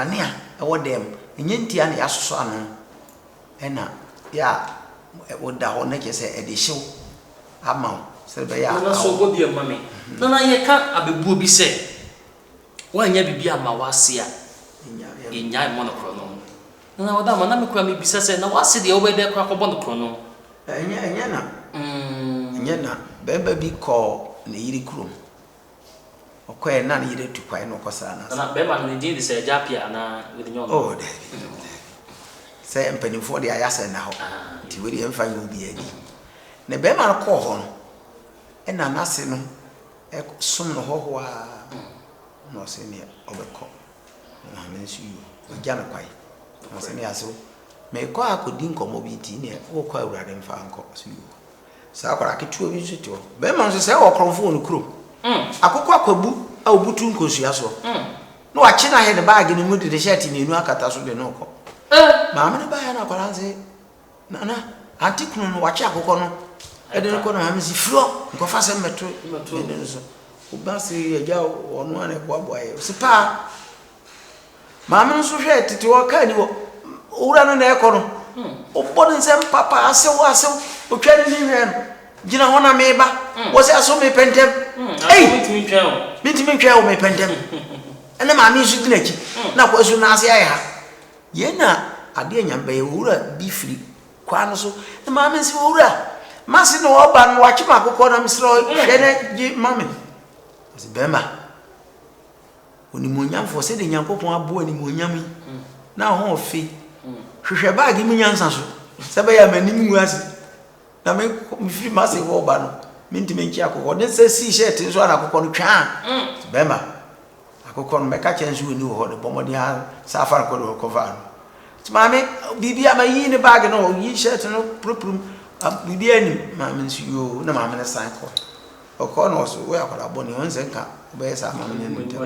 kanea ɛwɔ dem enye ntia na yasoso ano ɛna ya woda ho na kyese ɛde hyew ama sɛ be ya na so go bi mame na ye ka abebuo bi sɛ wanya bibi ama wase a enya mo no kro no na wada ma na me kura me bisa sɛ na wase de obede kura kɔbɔ no kro no enya na beba bi kɔ na yiri krom okoye na yiri tukwae no kosa na beba no din de sɛ japia na we de nyon oh de sɛ mpanimfo de ayasa na ho ti we de mfa nyu bi adi na beba no kɔ ho no ɛna nase no som no ho a no se ne obekɔ na me nsu yu gya na kwai na se ne aso me kɔ akodi nkɔmɔ bi ti ne wo kɔ awurade mfa nkɔ so yu sa akwara ketuo bi so to bema nso sɛ wɔ kronfo no krom akokɔ akwabu a obutu nkosua so no wache na he ne bag ne mu de shirt ne nu akata so de no kɔ maame ne ba ya na akwara nse na anti kunu no wache akokɔ no ede no kɔ na maame si furo nkɔfa sɛ meto ede no so obasi agya ono ana boaboa ye sipa maame nso hwɛ tete wɔ ka ni wɔ owura no na ɛkɔ no obɔ ne nsɛm papa asew otwa ne hwɛ no gina ho na meba wo se aso me pentem mitimi twa wo me pentem ene ma mi su gina ki na kwa su na ase aye ha ye na ade anyamba ye wura bi firi kwa no so ne ma mi si wura masi no oba no wachi makokɔ na misro hwene gi mami ose bema oni monyamfo se de nyankopon abo ani monyam na ho ofi hwehwɛ bag mi nyansa so se be ya manim nguase na me firi masi wo ba no mintime nki akokɔ ne se si shirt so ana akokɔ no twa bema akokɔ no meka chensu ni wo ho de bomodi ha safar ko do ko va no mami bibia ma yi ne bag no yi shirt no proprum bibia ni mami nsu yo na mami ne san ko okɔ no so we akwara boni won se nka be sa mami ne nte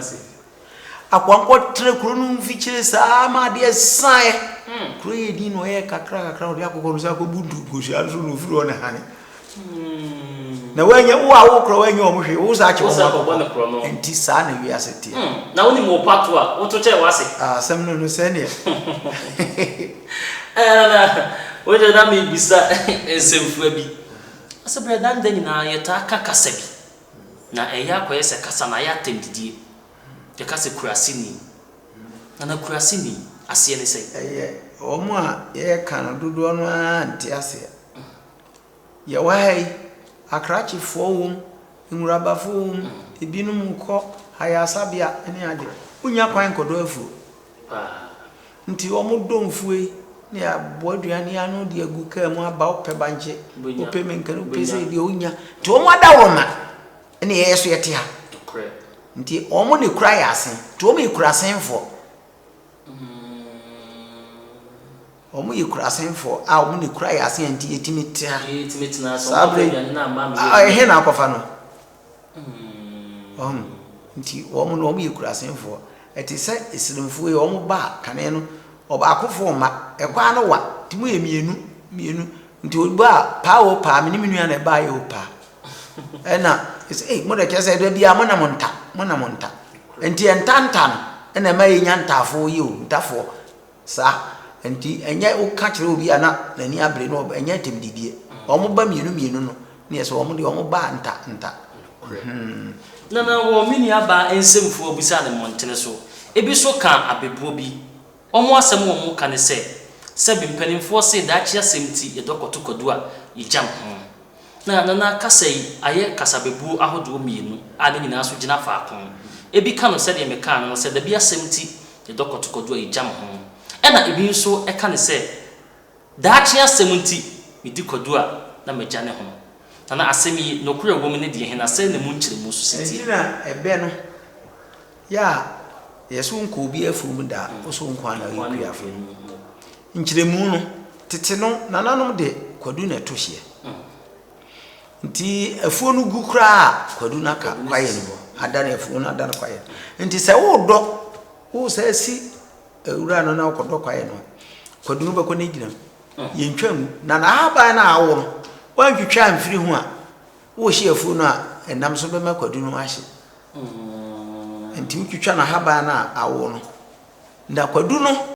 akwankɔ tre kuro no mfikyire sa ma de san kuro ye di no ye kakra o de akokɔ no sa ko budu gosia so no firi on hane na wanya wo a wo kuro wanya o mo hwe wo sa ache wo enti sa na wi asete na woni mo pato a wo to che wase asem no no se ne na wo de na me bisa ensemfua bi asebra dan da nyina yeta kakasa bi na eya koye se kasa na ya temdidie de kasa kurasini na kurasini ase ne se omo a ye kan dodo no anti ase ye wai akrachi fo nwuraba fo ebinum kɔ hayasabia ene ade unya kwan kodo afu nti omo domfue ne aboaduane anu de agu ka mu aba opɛ banche opɛ menkanu pese de unya ti omo adawoma ene yeso yete ha nti omo ne kura ya asen ti omo ikura senfo omo ikura senfo a omo ne kura ya asen nti yetimitia so na ma he na akofa no nti omo no omo ikura senfo eti se esirimfo ye omo ba kane no oba akofo ma ekwa no wa ti mu ye mienu nti oba pa wo pa me ni menu na ba ye opa ena mo de kese de bia mo na monta enti entanta no ena ma ye nyantafo ye o ntafo sa enti enye o ka kire obi ana nani abre no enye temdidie omo ba mienu no ne yeso omo de omo ba nta na wo mini aba ensemfo obisa ne montene so ebi so ka abebuo bi omo asem wo mu ka ne se bimpanimfo se da chia semti ye dokoto kodu a yijam ho na kasai aye kasabebuo ahodo mienu ade nyina so gina fa akon ebi ka no se de me ka no se da bia semti ye dokoto kodu a yijam ho ena ebi nso e ka ne se da chia semti medi kodu a na megane ho na asemi no kure wo mu ne de he na se ne mu nkyere mu so siti na ebe no ya yeso nko obi afum da oso nko ana yi kuafo nkyeremu no tete no nananom de kwadu na tohye nti afuo no gu kra kwadu na ka kwaye no adana afuo no adana kwaye nti se wo do wo se si ewura no na kodo kwaye no kwadu no bako ne gina yentwam na haba na awo no wantwitwa mfiri ho a wo hye afuo no a enam so be ma kwadu no ahye nti utwitwa na haba na awo no nda kwadu no